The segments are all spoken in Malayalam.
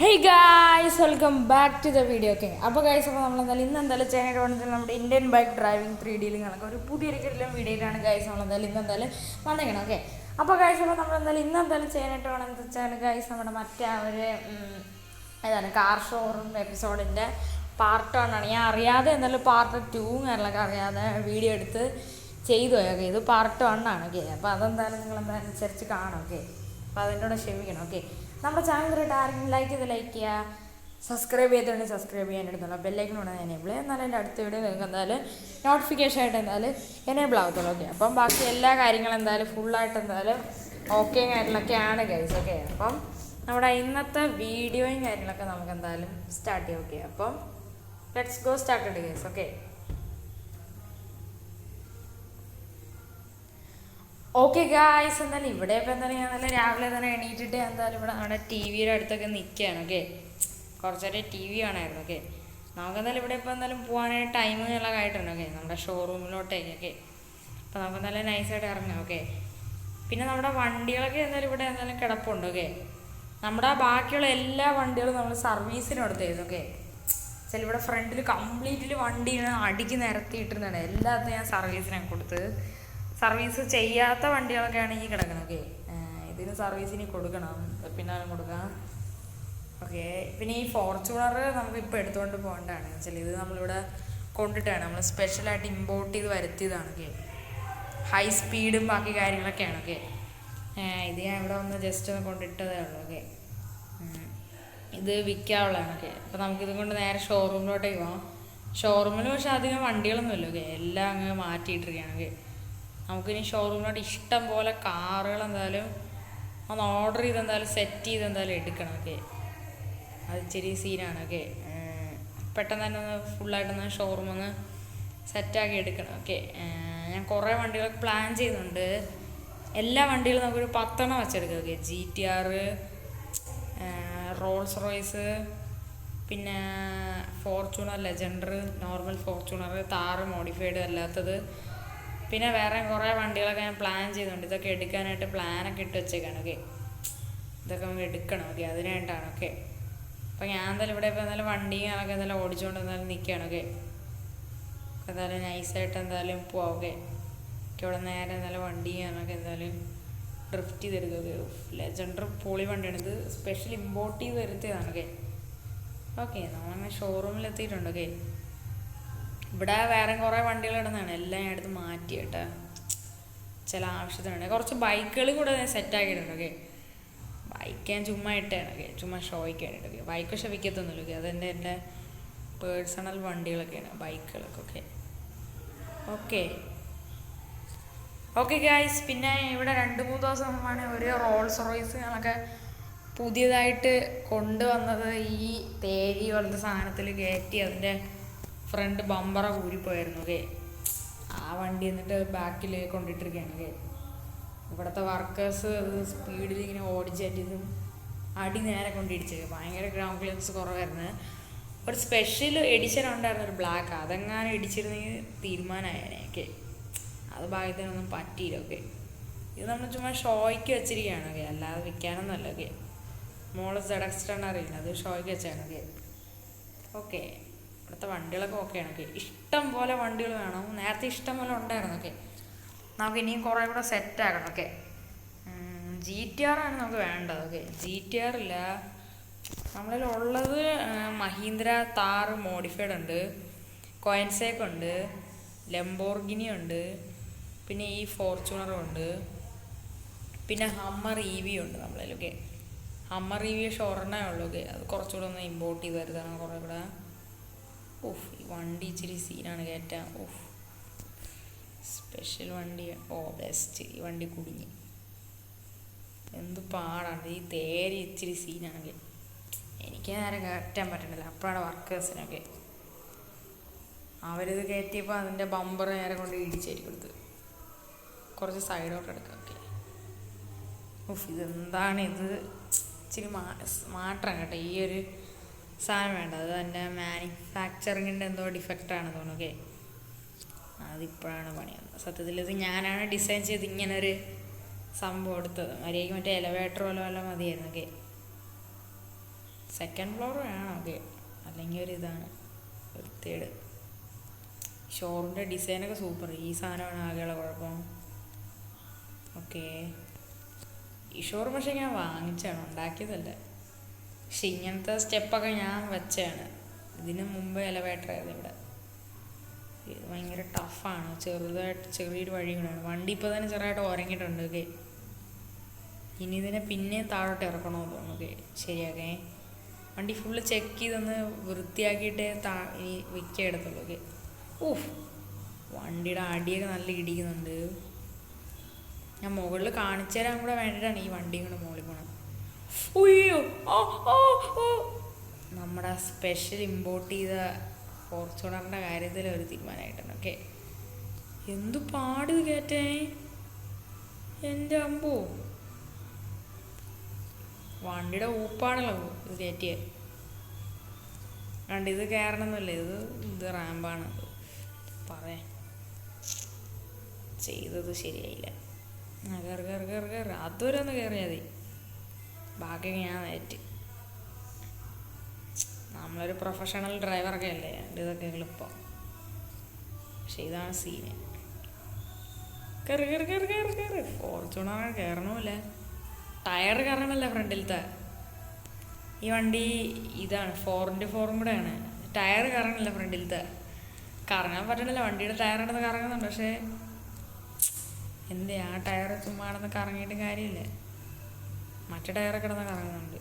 Hey guys, welcome back to the video. Okay, അപ്പോൾ ഗൈസ് അപ്പോൾ നമ്മൾ ഇന്നെന്തായാലും ചെയ്യാനായിട്ട് വന്നിട്ട് നമ്മുടെ ഇന്ത്യൻ ബൈക്ക് ഡ്രൈവിംഗ് 3D കണക്ക് ഒരു പുതിയൊരു വീഡിയോയിലാണ് ഗൈസ് നമ്മളെന്തായാലും ഇന്നെന്തായാലും വന്നിരിക്കണം. ഓക്കെ, അപ്പോൾ ഗൈസ് അപ്പോൾ നമ്മളെന്തായാലും ഇന്നെന്തായാലും ചെയ്യാനായിട്ട് വേണമെന്ന് വെച്ചാൽ ഗൈസ് നമ്മുടെ മറ്റേ ഒരു ഏതാണ് കാർ ഷോറൂം എപ്പിസോഡിൻ്റെ പാർട്ട് 1 ആണ്. ഞാൻ അറിയാതെ എന്തായാലും പാർട്ട് 2 കാര്യങ്ങളൊക്കെ അറിയാതെ വീഡിയോ എടുത്ത് ചെയ്തു പോയി. ഓക്കെ, ഇത് പാർട്ട് 1 ആണ്. ഓക്കെ, അപ്പോൾ അതെന്തായാലും നിങ്ങളെന്തായാലും അനുസരിച്ച് കാണും. ഓക്കെ, അപ്പോൾ അതിൻ്റെ കൂടെ ക്ഷമിക്കണം. ഓക്കെ, നമ്മുടെ ചാനൽ കയറിയിട്ട് ആരെങ്കിലും ലൈക്ക് ചെയ്യുക, സബ്സ്ക്രൈബ് ചെയ്തിട്ടുണ്ടെങ്കിൽ സബ്സ്ക്രൈബ് ചെയ്യാൻ എടുത്തുള്ളൂ. ബെല്ലൈക്കനോട് എനേബിൾ എന്നാലും എൻ്റെ അടുത്ത വീഡിയോ നിങ്ങൾക്ക് എന്തായാലും നോട്ടിഫിക്കേഷൻ ആയിട്ട് എന്തായാലും എനേബിൾ ആകത്തുള്ളൂ. ഓക്കെ, അപ്പം ബാക്കി എല്ലാ കാര്യങ്ങളും എന്തായാലും ഫുള്ളായിട്ട് എന്തായാലും ഓക്കെ കാര്യങ്ങളൊക്കെയാണ് ഗൈസ്. ഓക്കെ, അപ്പം നമ്മുടെ ഇന്നത്തെ വീഡിയോയും കാര്യങ്ങളൊക്കെ നമുക്ക് എന്തായാലും സ്റ്റാർട്ട് ചെയ്യാം. ഓക്കെ, അപ്പം let's go start guys. Okay okay guys, എന്തായാലും ഇവിടെ ഇപ്പോൾ എന്തായാലും ഞാൻ നല്ല രാവിലെ തന്നെ എണീറ്റിട്ട് എന്തായാലും ഇവിടെ നമ്മുടെ ടി വിയുടെ അടുത്തൊക്കെ നിൽക്കുകയാണ്. ഓക്കെ, കുറച്ചേരം ടി വി കാണായിരുന്നു. ഓക്കെ, നമുക്കെന്തായാലും ഇവിടെ ഇപ്പോൾ എന്തായാലും പോകാനായിട്ട് ടൈം എല്ലാം ആയിട്ടുണ്ട്. ഓക്കെ, നമ്മുടെ ഷോറൂമിലോട്ടേക്ക്. ഓക്കെ, അപ്പോൾ നമുക്ക് നല്ല നൈസായിട്ട് ഇറങ്ങാം. ഓക്കെ, പിന്നെ നമ്മുടെ വണ്ടികളൊക്കെ എന്തായാലും ഇവിടെ എന്തായാലും കിടപ്പുണ്ട്. ഓക്കെ, നമ്മുടെ ബാക്കിയുള്ള എല്ലാ വണ്ടികളും നമ്മൾ സർവീസിന് കൊടുത്തായിരുന്നു. ഓക്കെ, ചില ഇവിടെ ഫ്രണ്ടിൽ കംപ്ലീറ്റിൽ വണ്ടിയാണ് അടുക്കി നിരത്തിയിട്ടിരുന്നതാണ്. എല്ലാത്തും ഞാൻ സർവീസിനാണ് കൊടുത്ത്. സർവീസ് ചെയ്യാത്ത വണ്ടികളൊക്കെയാണ് ഈ കിടക്കുന്നത്. ഓക്കെ, ഇതിന് സർവീസിന് കൊടുക്കണം, പിന്നാലും കൊടുക്കാം. ഓക്കെ, പിന്നെ ഈ ഫോർച്യൂണർ നമുക്ക് ഇപ്പോൾ എടുത്തുകൊണ്ട് പോകേണ്ടതാണ്. വെച്ചാൽ ഇത് നമ്മളിവിടെ കൊണ്ടിട്ടാണ് നമ്മൾ സ്പെഷ്യലായിട്ട് ഇമ്പോർട്ട് ചെയ്ത് വരുത്തിയതാണ്. ഓക്കെ, ഹൈ സ്പീഡും ബാക്കി കാര്യങ്ങളൊക്കെയാണ്. ഓക്കെ, ഇത് ഞാൻ ഇവിടെ ഒന്ന് ജസ്റ്റ് ഒന്ന് കൊണ്ടിട്ടതേ ഉള്ളൂ. ഓക്കെ, ഇത് വിൽക്കാനുള്ളതാണ്. ഓക്കെ, അപ്പോൾ നമുക്കിത് കൊണ്ട് നേരെ ഷോറൂമിലോട്ടേക്ക് പോകാം. ഷോറൂമിൽ പക്ഷേ അധികം വണ്ടികളൊന്നുമില്ല. ഓക്കെ, എല്ലാം അങ്ങ് മാറ്റിയിട്ടിരിക്കുകയാണ്. ഓക്കെ, നമുക്കിനി ഷോറൂമിലോട്ട് ഇഷ്ടം പോലെ കാറുകൾ എന്തായാലും ഒന്ന് ഓർഡർ ചെയ്ത് എന്തായാലും സെറ്റ് ചെയ്ത് എന്തായാലും എടുക്കണം. ഓക്കെ, അത് ഇച്ചിരി സീനാണ്. ഓക്കെ, പെട്ടെന്ന് തന്നെ ഒന്ന് ഫുള്ളായിട്ടൊന്ന് ഷോറൂം ഒന്ന് സെറ്റാക്കി എടുക്കണം. ഓക്കെ, ഞാൻ കുറേ വണ്ടികളൊക്കെ പ്ലാൻ ചെയ്യുന്നുണ്ട്. എല്ലാ വണ്ടികളും നമുക്കൊരു 10 വെച്ചെടുക്കാം. ഓക്കെ, GTR, റോൾസ് റോയ്സ്, പിന്നെ Fortuner legender, normal Fortuner, Thar modified അല്ലാത്തത്, പിന്നെ വേറെ കുറേ വണ്ടികളൊക്കെ ഞാൻ പ്ലാൻ ചെയ്യുന്നുണ്ട്. ഇതൊക്കെ എടുക്കാനായിട്ട് പ്ലാനൊക്കെ ഇട്ട് വെച്ചേക്കാണ്. ഓക്കെ, ഇതൊക്കെ നമുക്ക് എടുക്കണം. ഓക്കെ, അതിനായിട്ടാണ്. ഓക്കെ, അപ്പോൾ ഞാൻ എന്തായാലും ഇവിടെ ഇപ്പോൾ എന്തായാലും വണ്ടിയും അതൊക്കെ എന്തായാലും ഓടിച്ചുകൊണ്ട് എന്തായാലും നിൽക്കുകയാണ്. ഓക്കെ, എന്തായാലും നൈസായിട്ട് എന്തായാലും പോവാം. ഓക്കെ, ഇവിടെ നേരെ എന്തായാലും വണ്ടിയും അതൊക്കെ എന്തായാലും ഡ്രിഫ്റ്റ് ചെയ്തെടുക്കുക. ഓക്കെ, ലെജൻഡർ പൊളി വണ്ടിയാണ്. ഇത് സ്പെഷ്യൽ ഇമ്പോർട്ട് ചെയ്ത് വരുത്തിയതാണ്. ഓക്കെ ഓക്കെ നമ്മളങ്ങനെ ഷോറൂമിൽ എത്തിയിട്ടുണ്ട്. ഓക്കെ, ഇവിടെ വേറെ കുറേ വണ്ടികൾ ഇടുന്നതാണ്. എല്ലാം ഞാൻ എടുത്ത് മാറ്റി കേട്ടോ, ചില ആവശ്യത്തിനുണ്ട്. കുറച്ച് ബൈക്കുകൾ കൂടെ സെറ്റാക്കിയിട്ടുണ്ട്. ഓക്കെ, ബൈക്ക് ഞാൻ ചുമ്മാ ഇട്ടാണ്. ഓക്കെ, ചുമ്മാ ഷോയ്ക്ക് വേണ്ടിയിട്ട്. ഓക്കെ, ബൈക്ക് പക്ഷെ വിൽക്കത്തൊന്നുമില്ല. ഓക്കെ, അതെൻ്റെ എൻ്റെ പേഴ്സണൽ വണ്ടികളൊക്കെയാണ് ബൈക്കുകളൊക്കെ. ഓക്കെ ഓക്കെ ഓക്കെ ഗായ്സ്, പിന്നെ ഇവിടെ 2-3 ദിവസം മുമ്പാണ് ഒരു റോൾസ് റോയ്സ് ഞങ്ങളൊക്കെ പുതിയതായിട്ട് കൊണ്ടുവന്നത്. ഈ തേരി പോലത്തെ സാധനത്തിൽ കയറ്റി അതിൻ്റെ ഫ്രണ്ട് ബമ്പറ കൂരിപ്പോയായിരുന്നു. ഓക്കെ, ആ വണ്ടി എന്നിട്ട് ബാക്കിൽ കൊണ്ടിട്ടിരിക്കുകയാണ്. ഓക്കെ, ഇവിടുത്തെ വർക്കേഴ്സ് സ്പീഡിൽ ഇങ്ങനെ ഓടിച്ചേറ്റിയതും അടി നേരെ കൊണ്ടിടിച്ചത്. ഭയങ്കര ഗ്രൗണ്ട് ക്ലിയറൻസ് കുറവായിരുന്നു. ഒരു സ്പെഷ്യൽ എഡിഷൻ ഉണ്ടായിരുന്നു, ഒരു ബ്ലാക്ക്. അതെങ്ങാനും ഇടിച്ചിരുന്നെങ്കിൽ തീരുമാനമായേനെ. ഓക്കെ, അത് ഭാഗ്യത്തിനൊന്നും പറ്റിയില്ല. ഓക്കെ, ഇത് നമ്മൾ ചുമ്മാ ഷോയ്ക്ക് വെച്ചിരിക്കുകയാണ്. ഓക്കെ, അല്ലാതെ വിൽക്കാനൊന്നുമല്ല. ഓക്കെ, മോള് ZX10 അറിയില്ല, അത് ഷോയ്ക്ക് വെച്ചാണ്. ഓക്കെ ഓക്കെ ഇവിടുത്തെ വണ്ടികളൊക്കെ ഓക്കെയാണ്. ഓക്കെ, ഇഷ്ടം പോലെ വണ്ടികൾ വേണം. നേരത്തെ ഇഷ്ടം പോലെ ഉണ്ടായിരുന്നു. ഓക്കെ, നമുക്ക് ഇനിയും കുറേ കൂടെ സെറ്റാക്കണം. ഓക്കെ, GTR ആണ് നമുക്ക് വേണ്ടത്. ഓക്കെ, GTR ഇല്ല നമ്മളിൽ ഉള്ളത്. മഹീന്ദ്ര താർ മോഡിഫൈഡ് ഉണ്ട്, കോയിൻസേക്ക് ഉണ്ട്, ലംബോർഗിനി ഉണ്ട്, പിന്നെ ഈ ഫോർച്യൂണറും ഉണ്ട്, പിന്നെ ഹമ്മർ EV ഉണ്ട് നമ്മളിൽ. ഓക്കെ, ഹമ്മർ EV ഷോറണേ ഉള്ളൂ. ഓക്കെ, അത് കുറച്ചുകൂടെ ഒന്ന് ഇമ്പോർട്ട് ചെയ്ത് വരുന്നതാണ് കുറേ കൂടെ. ഈ വണ്ടി ഇച്ചിരി സീനാണ് കയറ്റാൻ. സ്പെഷ്യൽ വണ്ടി. ബെസ്റ്റ്. ഈ വണ്ടി കുടുങ്ങി. എന്ത് പാടാണ്. ഈ തേരി ഇച്ചിരി സീനാണെങ്കിൽ എനിക്ക് നേരെ കയറ്റാൻ പറ്റണില്ല. അപ്പോഴാണ് വർക്കേഴ്സിനൊക്കെ അവരിത് കയറ്റിയപ്പോൾ അതിൻ്റെ ബമ്പർ നേരെ കൊണ്ട് ഇടിച്ചേരി കൊടുത്ത്. കുറച്ച് സൈഡോട്ട് എടുക്കാം. ഓക്കെ, ഇതെന്താണ് ഇത് ഇച്ചിരി മാറ്റം കേട്ടോ. ഈ ഒരു സാധനം വേണ്ട, അത് എൻ്റെ മാനുഫാക്ചറിങ്ങിൻ്റെ എന്തോ ഡിഫക്റ്റാണ് തോന്നുന്നു. ഓക്കെ, അതിപ്പോഴാണ് പണി വന്നത്. സത്യത്തിൽ ഇത് ഞാനാണ് ഡിസൈൻ ചെയ്ത് ഇങ്ങനൊരു സംഭവം എടുത്തത്. മര്യാദയ്ക്ക് മറ്റേ എലവേറ്റർ പോലെ മതിയായിരുന്നു. ഓക്കെ, സെക്കൻഡ് ഫ്ലോർ വേണം. ഓക്കെ, അല്ലെങ്കിൽ ഒരു ഇതാണ് വൃത്തിയേട്. ഷോറിൻ്റെ ഡിസൈനൊക്കെ സൂപ്പർ. ഈ സാധനമാണ് ആകെയുള്ള കുഴപ്പം. ഓക്കെ, ഈ ഷോറും പക്ഷേ ഞാൻ വാങ്ങിച്ചാണ്, ഉണ്ടാക്കിയതല്ല. പക്ഷെ ഇങ്ങനത്തെ സ്റ്റെപ്പൊക്കെ ഞാൻ വെച്ചാണ്. ഇതിന് മുമ്പ് എലവേറ്റർ ആയിരുന്നു ഇവിടെ. ഇത് ഭയങ്കര ടഫാണ്. ചെറിയൊരു വഴി കൂടെയാണ്. വണ്ടി ഇപ്പോൾ തന്നെ ചെറുതായിട്ട് ഉറങ്ങിയിട്ടുണ്ട്. ഓക്കെ, ഇനി ഇതിനെ പിന്നെയും താഴോട്ട് ഇറക്കണമെന്ന് തോന്നുന്നു. ഓക്കെ, ശരിയാക്കേ. വണ്ടി ഫുള്ള് ചെക്ക് ചെയ്തൊന്ന് വൃത്തിയാക്കിയിട്ടേ ഇനി വിൽക്കാൻ എടുത്തുള്ളൂ. ഓക്കെ, ഓഹ് വണ്ടിയുടെ അടിയൊക്കെ നല്ല ഇടിക്കുന്നുണ്ട്. ഞാൻ മുകളിൽ കാണിച്ചു തരാൻ കൂടെ വേണ്ടിയിട്ടാണ് ഈ വണ്ടിയും കൂടെ മുകളിൽ പോകണം. ഉയ്യോ, നമ്മുടെ സ്പെഷ്യൽ ഇമ്പോർട്ട് ചെയ്ത ഫോർച്യൂണറിൻ്റെ കാര്യത്തിൽ ഒരു തീരുമാനമായിട്ടാണ്. ഓക്കെ, എന്തു പാട് കയറ്റേ എൻ്റെ അമ്പോ. വണ്ടിയുടെ ഊപ്പാണല്ലോ ഇത് കയറ്റിയത്. കണ്ട് ഇത് കയറണമെന്നല്ലേ, ഇത് റാമ്പാണ്. പറയാൻ ചെയ്തത് ശരിയായില്ല. കയറി കയറി കയറി കയറി അതുവരെ ഒന്ന് കയറിയാൽ മതി. ബാക്കിയൊക്കെ ഞാൻ നേറ്റ്. നമ്മളൊരു പ്രൊഫഷണൽ ഡ്രൈവറൊക്കെ അല്ലേ, ഇതൊക്കെ എളുപ്പം. പക്ഷെ ഇതാണ് സീന്. കയറി കയറി കയറി കയറി കയറി ഫോർച്യൂണർ കയറണമില്ല. ടയർ കയറണമല്ല ഫ്രണ്ടിലത്തെ. ഈ വണ്ടി ഇതാണ് 4x4 കൂടെയാണ്. ടയർ കറങ്ങണില്ല ഫ്രണ്ടിലത്തെ. കറങ്ങാൻ പറ്റണില്ല, വണ്ടിയുടെ ടയർ കിടന്ന് കറങ്ങുന്നുണ്ട്. പക്ഷേ ആ ടയർ ചുമ്മാ കിടന്ന് കറങ്ങിയിട്ട് കാര്യമില്ല. മറ്റേ ടയർ കിടന്ന് കറങ്ങുന്നുണ്ട്.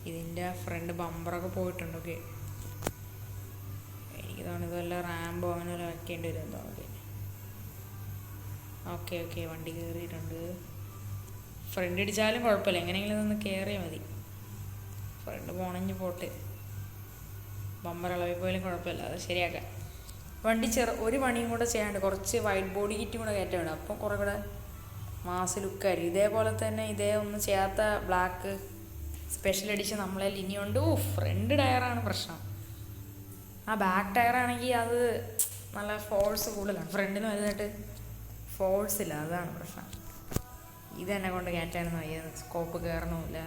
ഇതിൻ്റെ ഫ്രണ്ട് ബമ്പറൊക്കെ പോയിട്ടുണ്ട്. ഓക്കെ, എനിക്ക് തോന്നുന്നു ഇതുവല്ല റാമ്പോ അങ്ങനെ വല്ല വെക്കേണ്ടി വരും തോന്നുന്നു. ഓക്കെ ഓക്കെ, വണ്ടി കയറിയിട്ടുണ്ട്. ഫ്രണ്ട് ഇടിച്ചാലും കുഴപ്പമില്ല, എങ്ങനെയെങ്കിലും ഒന്ന് കയറിയാൽ മതി. ഫ്രണ്ട് പോണെങ്കിൽ പോട്ട്, ബമ്പർ ഇളവി പോയാലും കുഴപ്പമില്ല, അത് ശരിയാക്കാം. വണ്ടി ഒരു പണിയും കൂടെ ചെയ്യാണ്ട് കുറച്ച് വൈറ്റ് ബോഡി കിറ്റും കൂടെ കയറ്റാണ്. അപ്പോൾ കുറേ കൂടെ മാസ് ലുക്കായിരിക്കും. ഇതേപോലെ തന്നെ ഇതേ ഒന്നും ചെയ്യാത്ത ബ്ലാക്ക് സ്പെഷ്യൽ എഡിഷൻ നമ്മളെ ഇനിയുണ്ട്. ഫ്രണ്ട് ടയറാണ് പ്രശ്നം. ആ ബാക്ക് ടയറാണെങ്കിൽ അത് നല്ല ഫോഴ്സ് കൂടുതലാണ്. ഫ്രണ്ടിന് വലുതായിട്ട് ഫോഴ്സ് ഇല്ല, അതാണ് പ്രശ്നം. ഇതെന്നെ കൊണ്ട് കയറ്റാനൊന്നും വയ്യ, സ്കോപ്പ് കയറണമില്ല.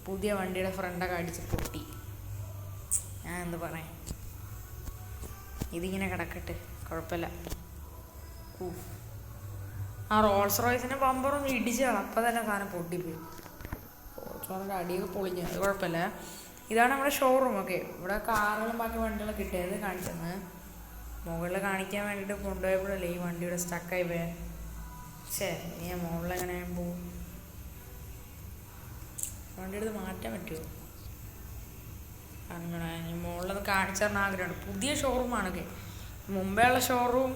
പുതിയ വണ്ടിയുടെ ഫ്രണ്ടൊക്കെ അടിച്ച് പൊട്ടി. ഞാൻ എന്ത് പറയാം, ഇതിങ്ങനെ കിടക്കട്ടെ, കുഴപ്പമില്ല. ആ റോൾസ് റോയ്സിൻ്റെ ബമ്പറൊന്ന് ഇടിച്ചാണ്, അപ്പം തന്നെ സാധനം പൊട്ടിപ്പോയി. ഫോർച്യൂണറിൻ്റെ അടിയൊക്കെ പൊളിഞ്ഞു, അത് കുഴപ്പമില്ല. ഇതാണ് നമ്മുടെ ഷോറൂം. ഒക്കെ ഇവിടെ കാറുകളും ബാക്കി വണ്ടികളൊക്കെ കിട്ടിയത് കാണിച്ചെന്ന്. മുകളിൽ കാണിക്കാൻ വേണ്ടിയിട്ട് കൊണ്ടുപോയപ്പോഴല്ലേ ഈ വണ്ടിയുടെ സ്റ്റക്കായി പോയാൽ. ഇനി ഞാൻ മുകളിലെങ്ങനെ പോവും? വണ്ടി എടുത്ത് മാറ്റാൻ പറ്റുമോ? അങ്ങനെ ഇനി മുകളിലൊന്ന് കാണിച്ചു തരണ ആഗ്രഹമുണ്ട്. പുതിയ ഷോറൂമാണൊക്കെ, മുമ്പേ ഉള്ള ഷോറൂം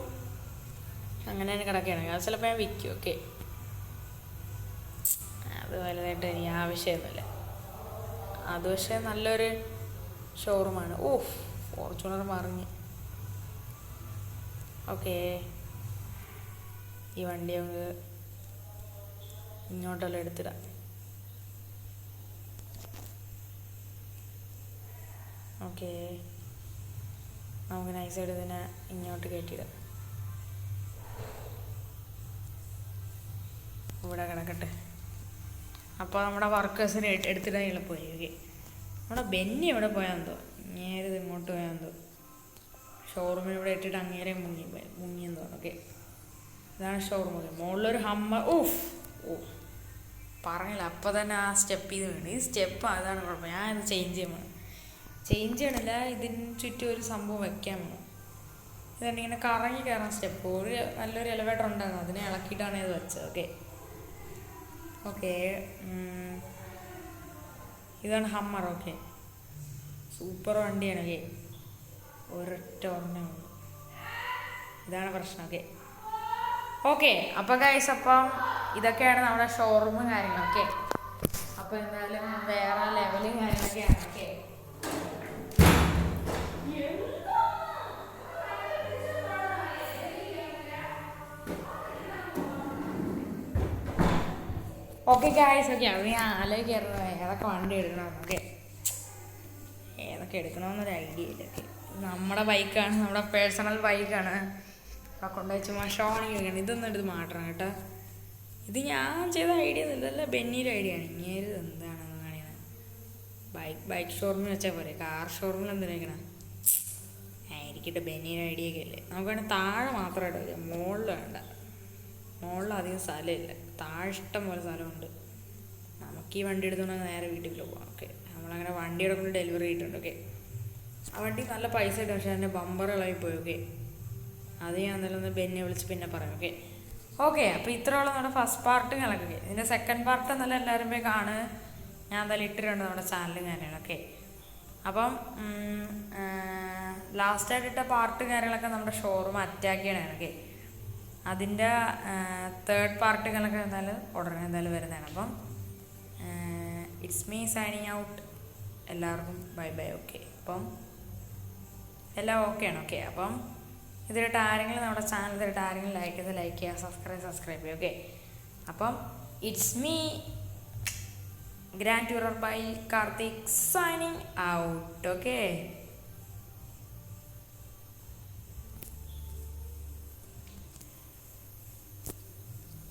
അങ്ങനെ തന്നെ കിടക്കുകയാണ്. അത് ചിലപ്പോൾ ഞാൻ വിൽക്കും. ഓക്കെ, അത് വലുതായിട്ട് എനിക്ക് ആവശ്യമൊന്നുമില്ല. അത് പക്ഷേ നല്ലൊരു ഷോറൂമാണ്. ഫോർച്യൂണർ മറിഞ്ഞ്. ഓക്കെ, ഈ വണ്ടി നമുക്ക് ഇങ്ങോട്ടെല്ലാം എടുത്തിടാം. ഓക്കെ, നമുക്ക് നൈസായിട്ട് ഇതിനെ ഇങ്ങോട്ട് കയറ്റിയിടാം. ഇവിടെ കിടക്കട്ടെ. അപ്പോൾ നമ്മുടെ വർക്കേഴ്സിന് എടുത്തിടാൻ എളുപ്പമായി. ഓക്കെ, നമ്മുടെ ബെന്നി എവിടെ പോയാന്തോ, നേരെ ഇങ്ങോട്ട് പോയാന്തോ. ഷോറൂമിൽ ഇവിടെ ഇട്ടിട്ട് അങ്ങേരെ മുങ്ങിയെന്ന് തോന്നുന്നു. ഓക്കെ, ഇതാണ് ഷോറൂം. ഓക്കെ, മുകളിലൊരു ഹമ്മർ. പറഞ്ഞില്ല, അപ്പോൾ തന്നെ ആ സ്റ്റെപ്പ് ചെയ്ത് വീണ്. ഈ സ്റ്റെപ്പ് അതാണ് കുഴപ്പം. ഞാൻ ഇത് ചേഞ്ച് ചെയ്യണില്ല. ഇതിന് ചുറ്റും ഒരു സംഭവം വെക്കാൻ വേണം. ഇതുകൊണ്ട് ഇങ്ങനെ കറങ്ങി കയറാൻ സ്റ്റെപ്പ്. നല്ലൊരു എലവേറ്റർ ഉണ്ടായിരുന്നു, അതിനെ ഇളക്കിയിട്ടാണ് ഇത് വെച്ചത്. ഓക്കെ ഓക്കെ, ഇതാണ് ഹമ്മർ. ഓക്കെ, സൂപ്പർ വണ്ടിയാണ്. ഓക്കെ, ഒരൊറ്റ ഓർമ്മയുള്ളൂ, ഇതാണ് പ്രശ്നം. ഓക്കെ ഓക്കെ, അപ്പോൾ ഗൈസ്, അപ്പം ഇതൊക്കെയാണ് നമ്മുടെ ഷോറൂം കാര്യങ്ങളൊക്കെ. അപ്പോൾ എന്തായാലും വേറെ ലെവലും കാര്യങ്ങളൊക്കെയാണ്. Okay, okay guys. ഓക്കെ, അത് ഞാൻ ആലോചിക്കായിരുന്നു ഏതൊക്കെ വണ്ടി എടുക്കണമെന്ന്. ഓക്കെ, ഏതൊക്കെ എടുക്കണമെന്നൊരു ഐഡിയ ഇല്ല. ഓക്കെ, നമ്മുടെ ബൈക്കാണ്, നമ്മുടെ പേഴ്സണൽ ബൈക്കാണ്. അപ്പോൾ കൊണ്ടുപോയി ചുമ്മാ ഷോണിങ് വെക്കണം. ഇതൊന്നും എടുത്ത് മാറ്റണം കേട്ടോ. ഇത് ഞാൻ ചെയ്ത ഐഡിയ ഒന്നും ഇതല്ല, ബെന്നിയുടെ ഐഡിയ ആണ്. ഇങ്ങനെ എന്താണെന്ന് കാണിയാണ്. ബൈക്ക് ഷോറൂമിൽ വെച്ചാൽ പോരെ, കാർ ഷോറൂമിൽ എന്തിനാ ആയിരിക്കട്ടെ. ബെന്നിയുടെ ഐഡിയ ഒക്കെ അല്ലേ. നമുക്ക് വേണമെങ്കിൽ താഴെ മാത്രമായിട്ട് വരിക, മുകളിൽ വേണ്ട. മുകളിൽ അധികം സ്ഥലമില്ല, താഴെ ഇഷ്ടം പോലെ സ്ഥലമുണ്ട്. നമുക്ക് ഈ വണ്ടി എടുത്തുകൊണ്ട് നേരെ വീട്ടിൽ പോകാം. ഓക്കെ, നമ്മളങ്ങനെ വണ്ടിയുടെ കൊണ്ട് ഡെലിവറി ചെയ്തിട്ടുണ്ട്. ഓക്കെ, ആ വണ്ടി നല്ല പൈസ കിട്ടും, പക്ഷേ അതിൻ്റെ ബമ്പർ ഇളകി പോയി. ഓക്കെ, അത് ഞാൻ എന്തായാലും ഒന്ന് ബെന്നിയെ വിളിച്ച് പിന്നെ പറയാം. ഓക്കെ ഓക്കെ അപ്പോൾ ഇത്രയുള്ള നമ്മുടെ ഫസ്റ്റ് പാർട്ട് കണക്കൊക്കെ. ഇതിൻ്റെ സെക്കൻഡ് പാർട്ട് എന്നാലും എല്ലാവരും പോയി കാണുക. ഞാൻ എന്തായാലും ഇട്ടിട്ടുണ്ട് നമ്മുടെ ചാനലും കാര്യങ്ങളും. ഓക്കെ, അപ്പം ലാസ്റ്റായിട്ട് ഇട്ട പാർട്ട് കാര്യങ്ങളൊക്കെ നമ്മുടെ ഷോറൂം അറ്റാക്ക് ചെയ്യണതാണ്. ഓക്കെ, അതിൻ്റെ തേർഡ് പാർട്ടുകളൊക്കെ എന്തായാലും ഉടനെ എന്തായാലും വരുന്നതാണ്. അപ്പം ഇറ്റ്സ് മീ സൈനിങ് ഔട്ട്. എല്ലാവർക്കും ബൈ ബൈ. ഓക്കെ, അപ്പം എല്ലാം ഓക്കെയാണ്. ഓക്കെ, അപ്പം ഇതിലിട്ട് ആരെങ്കിലും നമ്മുടെ ചാനൽ ഇതിലിട്ട് ആരെങ്കിലും ലൈക്ക് ചെയ്യുക, സബ്സ്ക്രൈബ് ചെയ്യുക. ഓക്കെ, അപ്പം it's me grand tourer by Karthik signing out. Okay.